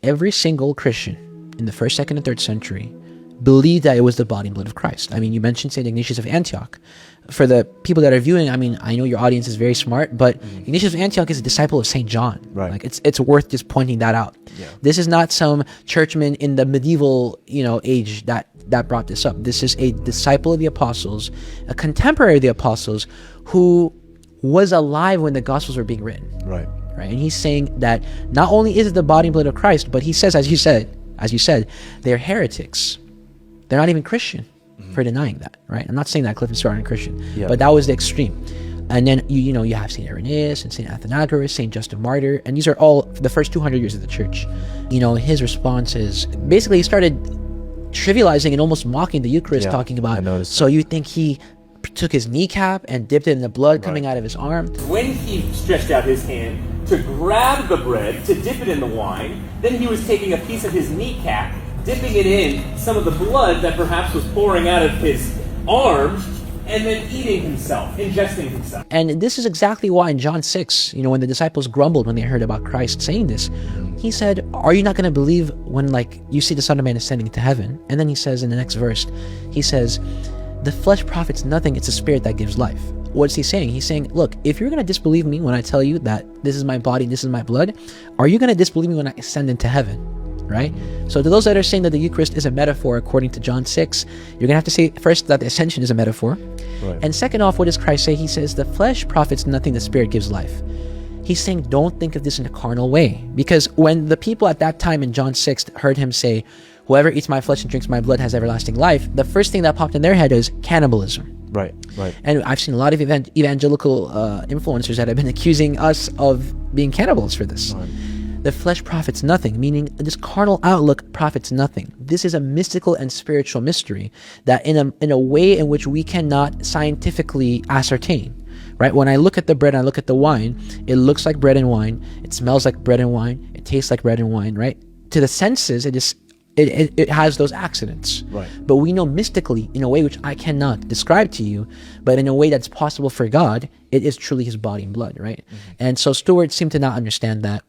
every single Christian in the 1st, 2nd, and 3rd century believed that it was the body and blood of Christ. I mean, you mentioned St. Ignatius of Antioch. For the people that are viewing, I mean, I know your audience is very smart, but Ignatius of Antioch is a disciple of St. John. Right. Like, it's worth just pointing that out. Yeah. This is not some churchman in the medieval, age that brought this up. This is a disciple of the apostles, a contemporary of the apostles, who was alive when the Gospels were being written. Right. Right. And he's saying that not only is it the body and blood of Christ, but he says, as you said, they're heretics. They're not even Christian for denying that, right? I'm not saying that Cliff and Stuart aren't Christian, but that was the extreme. And then you have St. Irenaeus and St. Athenagoras, St. Justin Martyr, and these are all the first 200 years of the church. His response is basically he started trivializing and almost mocking the Eucharist, talking about, so you think he took his kneecap and dipped it in the blood coming out of his arm? When he stretched out his hand to grab the bread, to dip it in the wine, then he was taking a piece of his kneecap, dipping it in some of the blood that perhaps was pouring out of his arm, and then ingesting himself. And this is exactly why in John 6, when the disciples grumbled when they heard about Christ saying this, he said, are you not going to believe when you see the Son of Man ascending to heaven? And then he says in the next verse, he says, the flesh profits nothing, it's the spirit that gives life. What's he saying? He's saying, look, if you're going to disbelieve me when I tell you that this is my body, this is my blood, are you going to disbelieve me when I ascend into heaven? Right? So to those that are saying that the Eucharist is a metaphor according to John 6, you're going to have to say first that the ascension is a metaphor. Right. And second off, what does Christ say? He says, the flesh profits nothing, the spirit gives life. He's saying, don't think of this in a carnal way. Because when the people at that time in John 6 heard him say, whoever eats my flesh and drinks my blood has everlasting life, the first thing that popped in their head is cannibalism. Right. And I've seen a lot of evangelical influencers that have been accusing us of being cannibals for this. Right. The flesh profits nothing, meaning this carnal outlook profits nothing. This is a mystical and spiritual mystery that in a way in which we cannot scientifically ascertain. Right? When I look at the bread and I look at the wine, it looks like bread and wine, it smells like bread and wine, it tastes like bread and wine, right? To the senses, it has those accidents. Right. But we know mystically, in a way which I cannot describe to you, but in a way that's possible for God, it is truly his body and blood, right? Mm-hmm. And so Stuart seemed to not understand that.